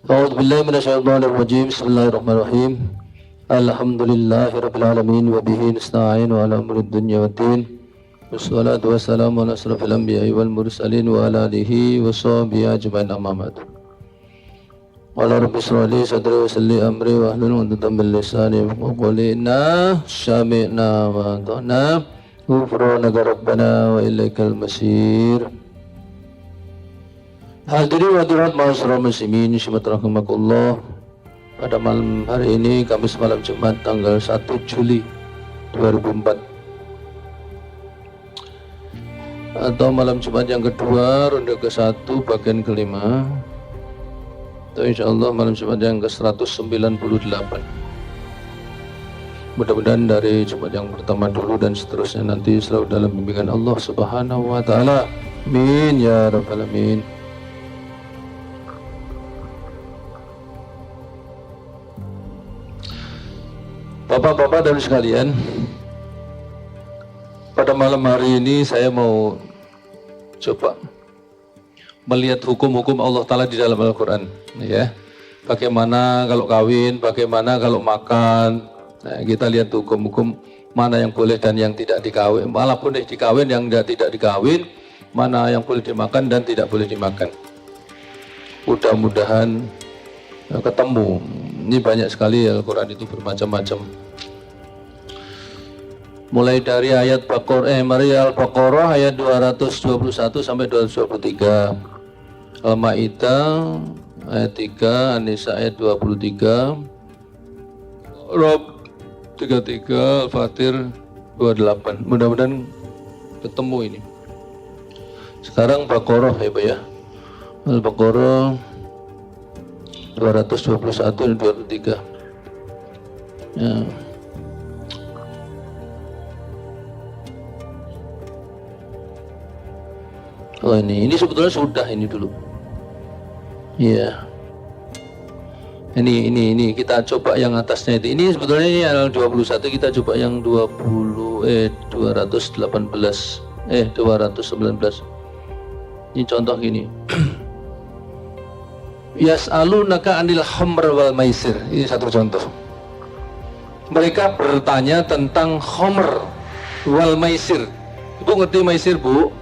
A'udzu billahi minasyaitonir rajim. Bismillahirrahmanirrahim. Alhamdulillahirabbil alamin wa bihi nasta'in wa ala umuri dunya waddin. Wassalatu wassalamu ala asrofil anbiya'i wal mursalin wa ala alihi wa sahbihi ajma'in amma ba'du. Qala rabbi shrah li sadri wa yassir li amri wa hlul 'uqdatam min lisani yafqahu qawli. Inna sami'na wa ata'na ghufranaka rabbana wa ilaikal masir. Hadirin hadirat ma'asyiral muslimin rahimakumullah. Pada malam hari ini, Kamis malam Jumat tanggal 1 Juli 2004 atau malam Jumat yang kedua ronde ke-1 bagian kelima, atau insyaallah malam Jumat yang ke-198. Mudah-mudahan dari Jumat yang pertama dulu dan seterusnya nanti selalu dalam bimbingan Allah Subhanahu wa taala. Amin ya rabbal alamin. Bapak-bapak dan sekalian, pada malam hari ini saya mau coba melihat hukum-hukum Allah Ta'ala di dalam Al-Quran, ya. Bagaimana kalau kawin, bagaimana kalau makan. Nah, kita lihat hukum-hukum mana yang boleh dan yang tidak dikawin. Malah boleh dikawin, yang tidak dikawin, mana yang boleh dimakan dan tidak boleh dimakan. Mudah-mudahan ketemu. Ini banyak sekali Al-Quran itu bermacam-macam. Mulai dari ayat Al-Baqarah ayat 221 sampai 223, Al-Maidah ayat 3, An-Nisa ayat 23, Rob 33, Al-Fatir 28. Mudah-mudahan ketemu ini. Sekarang Baqarah ya Pak ya. Al-Baqarah 221 dan 23. Ya. Oh ini sebetulnya sudah ini dulu. Iya. Ini kita coba yang atasnya itu. Ini sebetulnya ini adalah 21, kita coba yang 219. Ini contoh gini. Yas'alunaka 'anil khamr wal maisir. Ini satu contoh. Mereka bertanya tentang khamr wal maisir. Ibu ngerti maisir, Bu?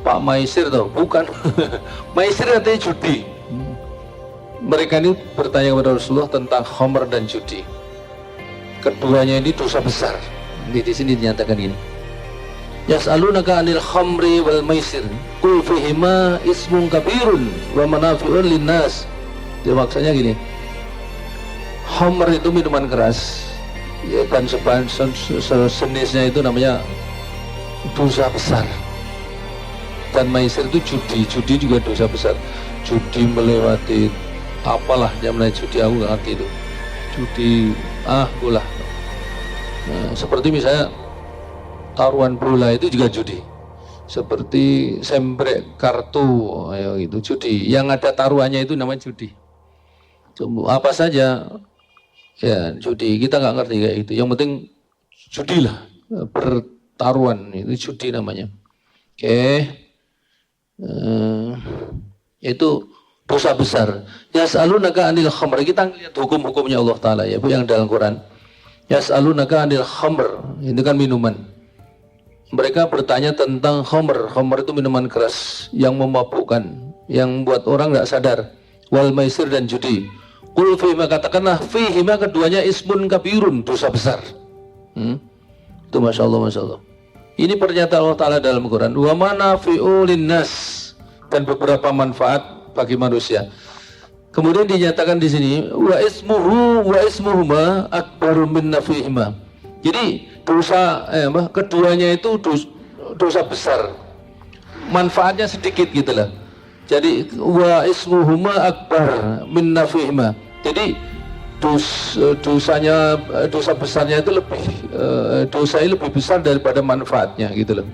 Pak Maisir tau? Bukan. Maisir artinya judi. Mereka ini bertanya kepada Rasulullah tentang khamr dan judi. Keduanya ini dosa besar. Di sini dinyatakan ini. Yas'alunaka 'anil khamri wal maisir qul fihima ismun kabirun wa manafi'un linnas. Dia maksudnya gini, khamr itu minuman keras ya, dan sejenisnya itu namanya dosa besar, dan maisir itu judi juga dosa besar. Judi melewati apalah yang namanya judi, aku nggak ngerti itu judi, bola. Nah, seperti misalnya taruhan bola itu juga judi, seperti sembrek kartu, ya gitu, judi. Yang ada taruhannya itu namanya judi. Apa saja ya judi, kita nggak ngerti kayak gitu. Yang penting judi lah, bertaruhan itu judi namanya. Oke. Itu dosa besar. Yas'alunaka 'anil khamr. Kita lihat hukum-hukumnya Allah Ta'ala ya Bu yang dalam Quran. Yas'alunaka 'anil khamr, itu kan minuman. Mereka bertanya tentang khamr. Khamr itu minuman keras yang memabukkan, yang buat orang nggak sadar. Wal maisir dan judi. Qul fihima, katakanlah fihima, keduanya ismun kabirun, dosa besar. Itu masya Allah. Ini pernyataan Allah Ta'ala dalam Quran. Wa manafi'u linnas, dan beberapa manfaat bagi manusia. Kemudian dinyatakan di sini wa ismuhuma akbaru min nafihima. Jadi dosa keduanya itu dosa besar, manfaatnya sedikit gitu lah. Jadi wa ismuhuma akbar min nafihima. Jadi dosa besarnya itu lebih dosanya lebih besar daripada manfaatnya gitu loh.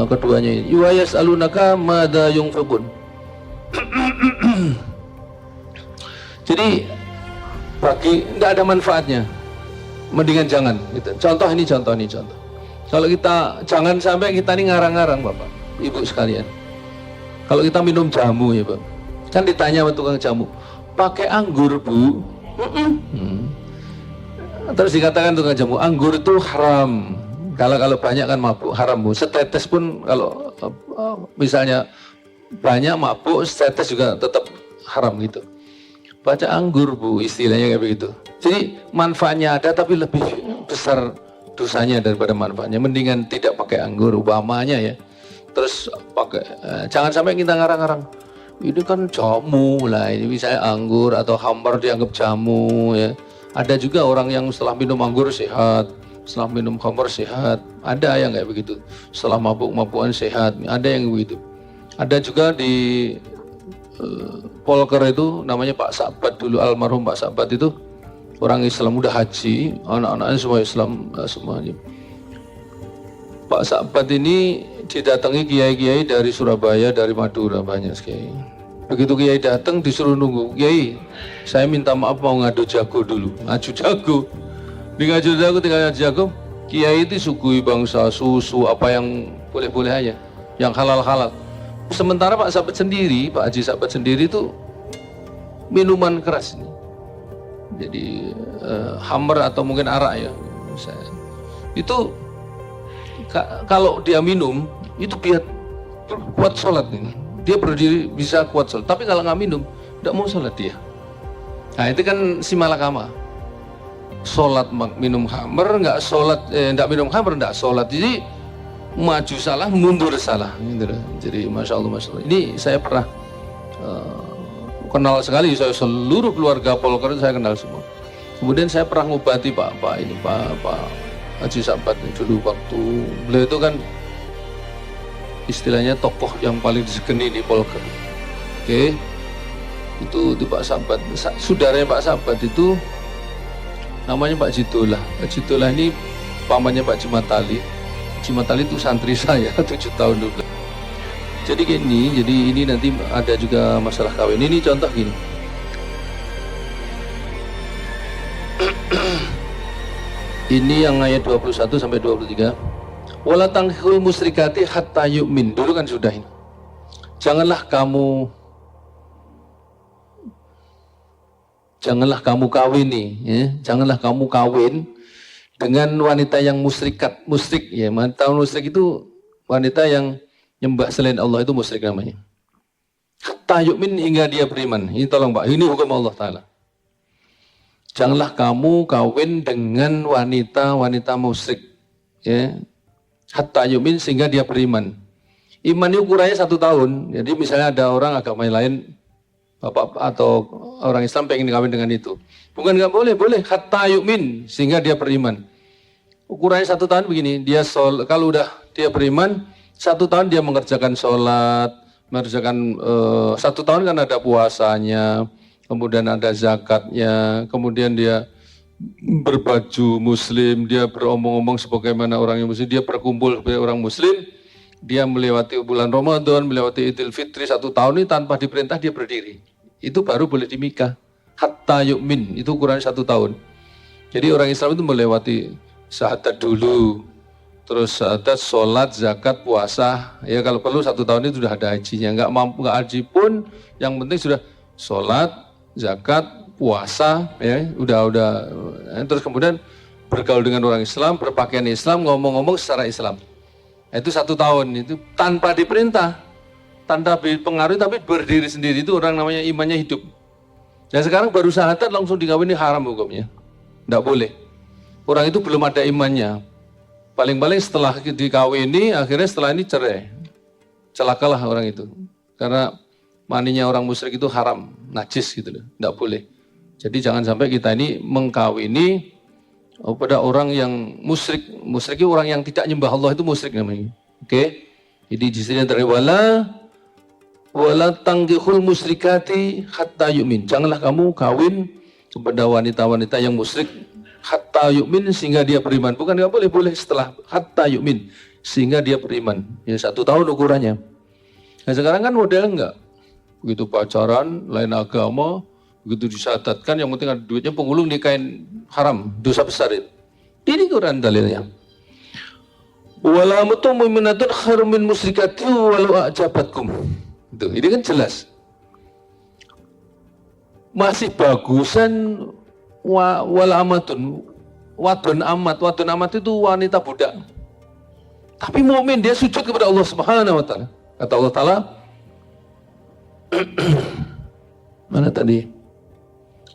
Keduanya ini wa yas'alunaka madza yunfiqun. Jadi bagi tidak ada manfaatnya, mendingan jangan gitu. Contoh. Kalau kita jangan sampai kita ini ngarang-ngarang Bapak Ibu sekalian. Kalau kita minum jamu ya Pak, Kan ditanya sama tukang jamu, pakai anggur bu? Terus dikatakan tukang jamu, anggur itu haram. Kalau banyak kan mabuk, haram bu. Setetes pun kalau misalnya banyak mabuk, setetes juga tetap haram gitu. Baca anggur bu, istilahnya kayak begitu. Jadi manfaatnya ada tapi lebih besar dosanya daripada manfaatnya. Mendingan tidak pakai anggur umpamanya ya. Terus pakai, jangan sampai kita ngarang-ngarang. Ini kan jamu lah, ini misalnya anggur atau khamar dianggap jamu ya. Ada juga orang yang setelah minum anggur sehat, setelah minum khamar sehat. Ada yang kayak begitu. Setelah mabuk-mabukan sehat, ada yang begitu. Ada juga di Polker itu namanya Pak Sabat dulu, almarhum Pak Sabat itu orang Islam, udah haji, anak-anaknya semua Islam semuanya. Pak Sabat ini didatangi kiai-kiai dari Surabaya, dari Madura, banyak sekali. Begitu kiai datang disuruh nunggu, kiai saya minta maaf mau ngadu jago dulu. Ngadu jago, di ngadu jago tinggal ngadu jago, kiai itu sugui bangsa susu apa yang boleh-boleh aja, yang halal-halal. Sementara Pak Sabat sendiri, Pak Haji Sabat sendiri itu minuman keras ini. Jadi hammer atau mungkin arak ya misalnya. Itu kalau dia minum itu biar kuat sholat ini. Dia berdiri bisa kuat sholat. Tapi kalau nggak minum, tidak mau sholat dia. Nah itu kan si malakama. Sholat minum hammer, nggak sholat, nggak minum hammer, nggak sholat. Jadi maju salah, mundur salah. Jadi masya Allah. Ini saya pernah kenal sekali, saya seluruh keluarga Polker itu saya kenal semua. Kemudian saya pernah ngobati Pak Haji Sabat dulu waktu beliau itu kan istilahnya tokoh yang paling disegeni di Polker. Oke, itu Pak Sabat, saudaranya Pak Sabat itu namanya Pak Jitolah. Pak Jitolah ini pamannya Pak Jimatali. Jimatali itu santri saya 7 tahun dulu. Jadi gini, jadi ini nanti ada juga masalah kawin. Ini contoh gini. Ini yang ayat 21 sampai 23. Wala tanghul musyrikati hatta yu'min. Dulu kan sudah ini. Janganlah kamu kawini, ya. Janganlah kamu kawin dengan wanita yang musyrik ya. Wanita musyrik itu wanita yang nyembah selain Allah, itu musyrik namanya. Hatta yu'min, hingga dia beriman. Ini tolong Pak, ini hukum Allah Ta'ala. Janganlah kamu kawin dengan wanita musyrik ya. Hatta yu'min, sehingga dia beriman. Iman itu ukurannya 1 tahun. Jadi misalnya ada orang agama lain, bapak atau orang Islam pengen kawin dengan itu. Bukan nggak boleh, boleh. Hatta yu'min, sehingga dia beriman. Ukurannya 1 tahun begini. Kalau udah dia beriman, 1 tahun dia mengerjakan sholat, mengerjakan 1 tahun kan ada puasanya, kemudian ada zakatnya, kemudian dia berbaju muslim, dia beromong-omong sebagaimana orang yang muslim, dia berkumpul sebagai orang muslim, dia melewati bulan Ramadan, melewati Idul Fitri 1 tahun ini tanpa diperintah dia berdiri. Itu baru boleh dimikah. Hatta yu'min, itu ukuran 1 tahun. Jadi orang Islam itu melewati syahadat dulu, terus syahadat, sholat, zakat, puasa. Ya kalau perlu 1 tahun itu sudah ada hajinya. Nggak mampu, nggak haji pun, yang penting sudah sholat, zakat, puasa, ya udah. Terus kemudian bergaul dengan orang Islam, berpakaian Islam, ngomong-ngomong secara Islam. Itu 1 tahun, itu tanpa diperintah, tanpa dipengaruhi, tapi berdiri sendiri. Itu orang namanya imannya hidup. Dan sekarang baru syahadat langsung dikawini, haram hukumnya, nggak boleh. Orang itu belum ada imannya. Paling-paling setelah dikawini, akhirnya setelah ini cerai. Celakalah orang itu. Karena maninya orang musyrik itu haram, najis gitu loh, nggak boleh. Jadi jangan sampai kita ini mengkawini pada orang yang musyrik. Musyrik itu orang yang tidak nyembah Allah, itu musyrik namanya. Oke? Jadi di sini dari wala tanggihul musyrikati hatta yu'min. Janganlah kamu kawin kepada wanita-wanita yang musyrik hatta yu'min, sehingga dia beriman. Bukan nggak boleh, boleh setelah hatta yu'min, sehingga dia beriman. Ya 1 tahun ukurannya. Nah sekarang kan model enggak. Begitu pacaran, lain agama, begitu disyahadatkan, yang penting ada duitnya, penghulu nikahin haram, dosa besar itu. Ini Quran dalilnya. Wala mu'minatun khairun min musyrikati walau a'jabatkum. Itu, ini kan jelas. masih bagusan wala amatun, wadon amat itu wanita budak. Tapi mukmin dia sujud kepada Allah Subhanahu wa taala. Kata Allah Taala, mana tadi?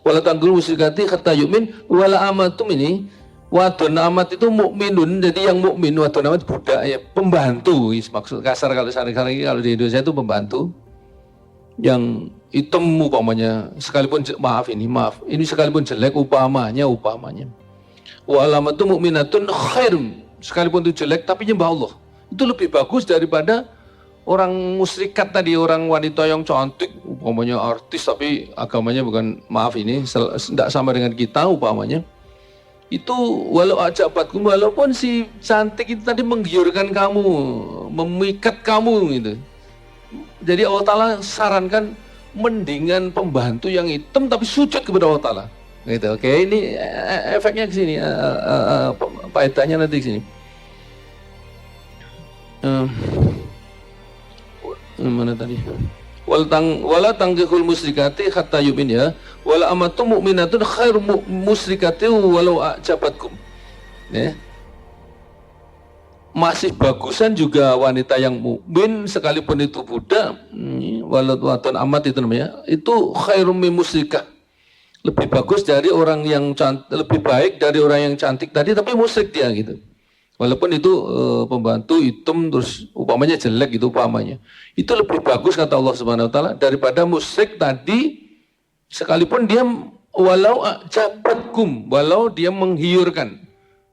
Wala tanggul musyrikati hatta yu'min wala amatum ini wadon amat itu mukminun, jadi yang mukmin wadon amat budak ya, pembantu. Maksud kasar kalau sehari-hari kalau di Indonesia itu pembantu yang hitam upamanya, sekalipun maaf ini sekalipun jelek upamanya walamatu mukminatun khair, sekalipun itu jelek tapi nyembah Allah itu lebih bagus daripada orang musyrikat tadi, orang wanita yang cantik upamanya artis tapi agamanya bukan, maaf ini tidak sama dengan kita upamanya itu, walau ajabatkum, walaupun si cantik itu tadi menggiurkan kamu, memikat kamu gitu. Jadi Allah Ta'ala sarankan mendingan pembantu yang hitam tapi sujud kepada Allah Ta'ala gitu. Oke, ini efeknya ke sini, faedahnya nanti ke sini. Mana tadi? Wala tangkihul musyrikati hatta yu'min ya. Wala amatu mu'minatun khairu musyrikati walau ajabatkum. Ya. Masih bagusan juga wanita yang mukmin sekalipun itu budak, walatun amat itu namanya, itu khairum min musyrikah, lebih bagus dari orang yang cantik, lebih baik dari orang yang cantik tadi tapi musyrik dia gitu. Walaupun itu pembantu hitam terus upamanya jelek gitu upamanya, itu lebih bagus kata Allah Subhanahu wa taala daripada musyrik tadi sekalipun dia walau ajabatkum, walau dia menghiurkan,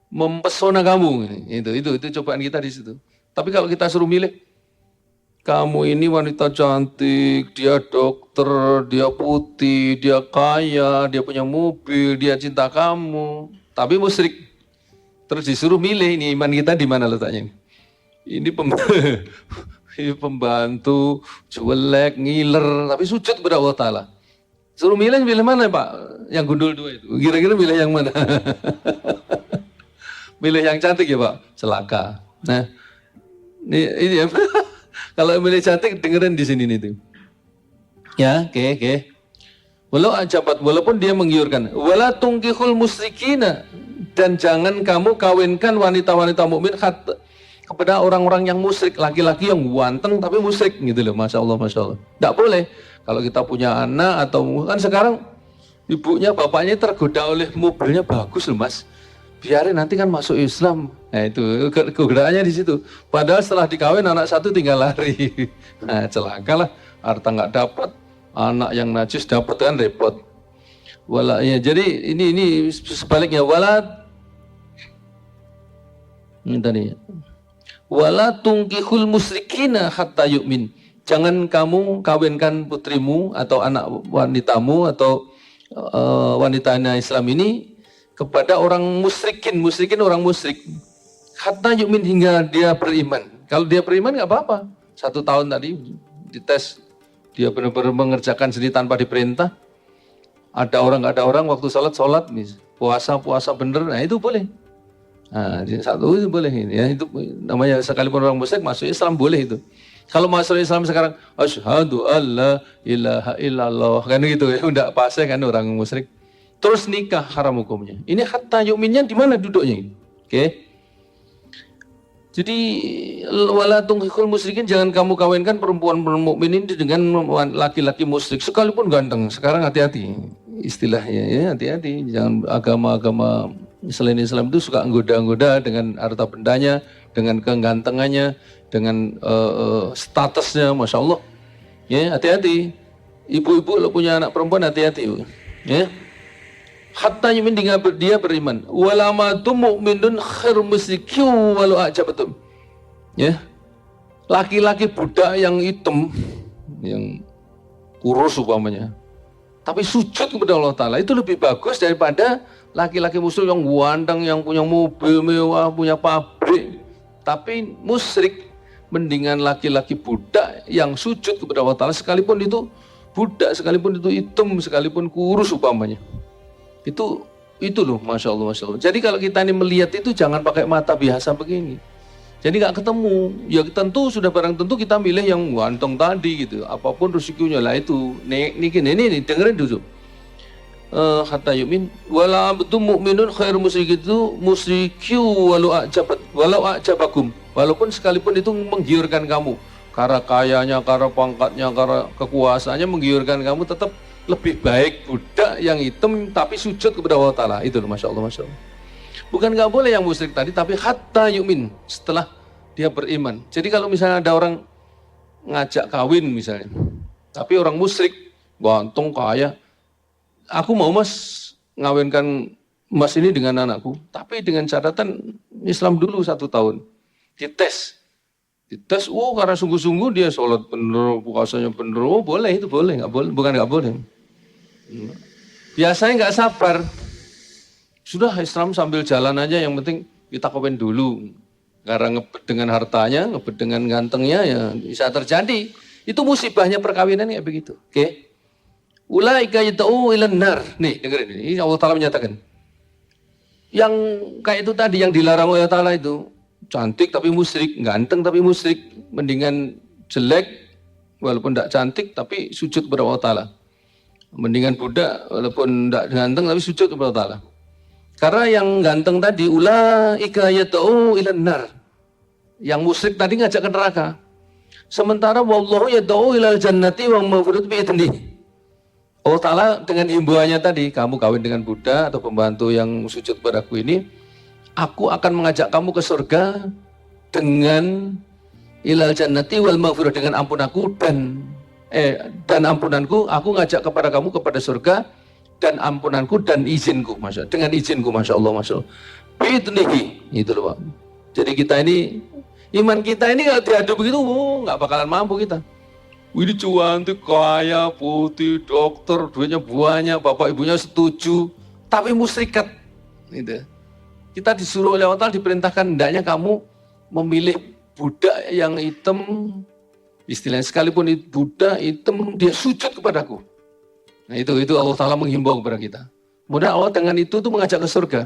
mempesona kamu, itu cobaan kita di situ. Tapi kalau kita suruh milih, kamu ini wanita cantik, dia dokter, dia putih, dia kaya, dia punya mobil, dia cinta kamu, tapi musyrik. Terus disuruh milih, ini iman kita di mana letaknya? Ini pembantu, jelek, ngiler, tapi sujud kepada Allah Ta'ala. Suruh milih mana Pak? Yang gundul dua itu. Kira-kira milih yang mana? Milih yang cantik ya Pak, celaka. Nah, ini ya. Kalau milih cantik dengerin di sini nih tuh. Ya, oke. Walaupun dia menggiurkan, wala tungkihul musyrikina, dan jangan kamu kawinkan wanita-wanita mukmin kepada orang-orang yang musyrik, laki-laki yang ganteng tapi musyrik gitu loh, masya Allah. Tidak boleh. Kalau kita punya anak atau kan sekarang ibunya bapaknya tergoda oleh mobilnya bagus loh Mas. Biarin nanti kan masuk Islam. Nah itu kegeraannya di situ. Padahal setelah dikawin anak satu tinggal lari. Nah celaka lah, harta nggak dapat, anak yang najis dapat kan repot. Ya, jadi ini sebaliknya wala tungkihul musyrikina hatta yu'min. Jangan kamu kawinkan putrimu atau anak wanitamu atau wanita Islam ini kepada orang musyrikin orang musyrik. Hatta yu'min, hingga dia beriman. Kalau dia beriman nggak apa-apa. 1 tahun tadi dites, dia benar-benar mengerjakan sendiri tanpa diperintah. Ada orang nggak ada orang, waktu sholat, puasa bener, nah itu boleh. Nah, satu itu boleh ini ya, itu namanya sekalipun orang musyrik masuk Islam boleh itu. Kalau masuk Islam sekarang asyhadu alla ilaha illallah kan gitu ya, udah pasnya kan orang musyrik. Terus nikah haram hukumnya. Ini hatta yu'minnya di mana duduknya ini? Oke. Jadi wala tungkihul musyrikin, jangan kamu kawinkan perempuan mukmin ini dengan laki-laki musyrik sekalipun ganteng. Sekarang hati-hati istilahnya ya, hati-hati. Jangan agama-agama selain Islam itu suka nggoda-nggoda dengan harta bendanya, dengan kegantengannya, dengan statusnya, masya Allah. Ya hati-hati. Ibu-ibu lo punya anak perempuan hati-hati. Ya. Hatta yumin, dia beriman. Walamatu mu'minun khairu musyrikin walau ajabatum. Ya. Laki-laki budak yang hitam, yang kurus umpamanya, tapi sujud kepada Allah Ta'ala, itu lebih bagus daripada laki-laki musyrik yang ganteng, yang punya mobil mewah, punya pabrik, tapi musyrik. Mendingan laki-laki budak yang sujud kepada Allah Ta'ala, sekalipun itu budak, sekalipun itu hitam, sekalipun kurus umpamanya. Itu loh, masya Allah. Jadi kalau kita ini melihat itu jangan pakai mata biasa begini. Jadi nggak ketemu. Ya tentu sudah barang tentu kita milih yang ganteng tadi gitu. Apapun resikonya lah itu. Ini dengerin dulu. hatta yu'min wala betul mukminun khairu musyriku walau a'jabakum, walaupun sekalipun itu menggiurkan kamu karena kayanya, karena pangkatnya, karena kekuasaannya menggiurkan kamu, tetap lebih baik budak yang hitam tapi sujud kepada Allah Ta'ala. Itu loh, Masya Allah, Masya Allah. Bukan nggak boleh yang musyrik tadi, tapi hatta yu'min, setelah dia beriman. Jadi kalau misalnya ada orang ngajak kawin misalnya, tapi orang musyrik, ganteng, kaya, aku mau mas ngawinkan mas ini dengan anakku, tapi dengan catatan Islam dulu 1 tahun. Dites, karena sungguh-sungguh dia sholat bener, puasanya bener, oh boleh, itu boleh, nggak boleh, bukan nggak boleh. Biasanya nggak sabar, sudah Islam sambil jalan aja, yang penting kita kawin dulu. Karena ngebet dengan hartanya, ngebet dengan gantengnya, ya bisa terjadi. Itu musibahnya perkawinan kayak begitu. Oke. Ulaika yad'u ilan nar. Nih, dengerin ini Allah Ta'ala menyatakan. Yang kayak itu tadi yang dilarang oleh Allah Ta'ala itu, cantik tapi musyrik, ganteng tapi musyrik, mendingan jelek walaupun tidak cantik tapi sujud kepada Allah Ta'ala. Mendingan budak walaupun tidak ganteng tapi sujud kepada Allah Ta'ala. Karena yang ganteng tadi, ulaika yad'u ilan nar. Yang musyrik tadi ngajak ke neraka. Sementara wallahu yad'u ilal jannati wa maghfiratu bi idnihi. Allah Ta'ala dengan himbauannya tadi, kamu kawin dengan budak atau pembantu yang sujud padaku ini, aku akan mengajak kamu ke surga dengan ilal jannati wal maghfirah, dengan ampunanku dan ampunanku, aku ngajak kepada kamu kepada surga dan ampunanku dan izinku, dengan izinku, Masya Allah, Masya Allah. Bidnihi, itu loh Pak. Jadi kita ini, iman kita ini kalau diadu begitu, nggak bakalan mampu kita. Ini cantik, kaya, putih, dokter, duitnya banyak, bapak ibunya setuju, tapi musyrikat. Gitu. Kita disuruh oleh Allah Ta'ala, diperintahkan hendaknya kamu memilih budak yang hitam, istilahnya sekalipun budak hitam, dia sujud kepadaku. Nah itu Allah Ta'ala menghimbau kepada kita. Kemudian Allah dengan itu tuh mengajak ke surga.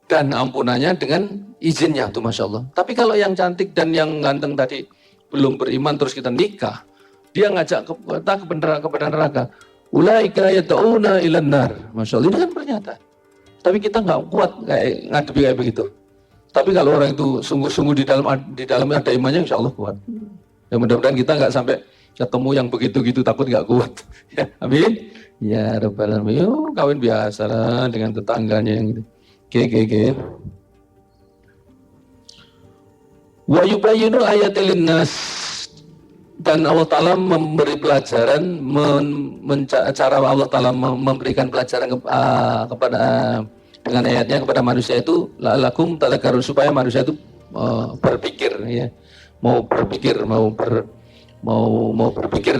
Dan ampunannya dengan izinnya tuh, Masya Allah. Tapi kalau yang cantik dan yang ganteng tadi belum beriman terus kita nikah, dia ngajak kita kepada neraka. Ulaika yad'una ilan nar. Masya Allah, ini kan pernyataan. Tapi kita nggak kuat kayak ngadepi kayak begitu. Tapi kalau orang itu sungguh-sungguh di dalam ada imannya, insya Allah kuat. Ya mudah-mudahan kita nggak sampai ketemu yang begitu-gitu takut nggak kuat. Ya, amin. Ya Rabbal alamin. Yuk, kawin biasa lah dengan tetangganya yang gitu. Oke. Wa yubayyinu ayatil linnas, dan Allah Ta'ala memberi pelajaran, cara Allah Ta'ala memberikan pelajaran kepada dengan ayatnya kepada manusia itu la'allakum tadhakkarun, supaya manusia itu berpikir, ya, mau berpikir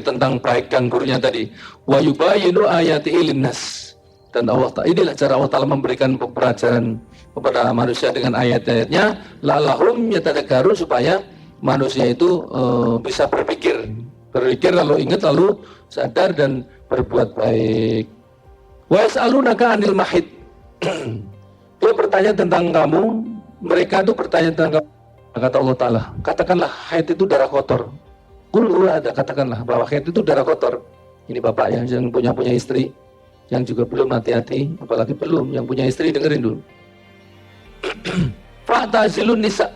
tentang baik dan buruknya tadi. Wa yubayyinu ayatil linnas, dan Allah Ta'ala, inilah cara Allah Ta'ala memberikan pelajaran kepada manusia dengan ayat-ayatnya, la'allahum yatadakkarun, supaya manusia itu bisa berpikir lalu ingat, lalu sadar dan berbuat baik. Wa yas'alunaka 'anil mahid. Dia bertanya tentang kamu, mereka itu bertanya tentang kamu. Kata Allah Ta'ala, katakanlah haid itu darah kotor. Katakanlah bahwa haid itu darah kotor. Ini bapak yang punya istri, yang juga belum hati-hati, apalagi belum, yang punya istri dengerin dulu. Fatazilun nisa.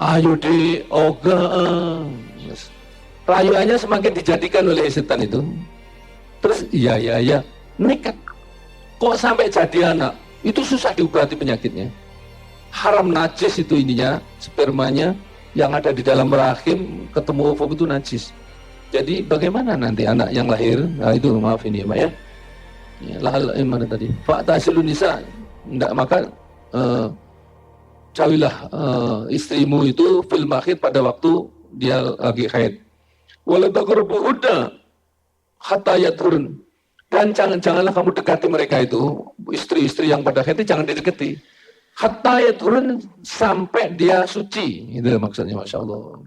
Ayo di oga. Rayuannya semakin dijadikan oleh setan itu. Terus iya nekat. Kok sampai jadi anak? Itu susah diobati penyakitnya. Haram, najis itu ininya, spermanya yang ada di dalam rahim ketemu ovum itu najis. Jadi bagaimana nanti anak yang lahir? Nah itu maaf ini ya Pak ya. Lahal mana tadi? Fa'tasilun nisa. Enggak, maka jauhilah istrimu itu fil mahid, pada waktu dia lagi haid. Wala taqrabuhunna hatta yathurun. Dan janganlah kamu dekati mereka itu, istri-istri yang pada haid itu jangan didekati. Hatta yathurun, sampai dia suci. Itu maksudnya, Masya Allah.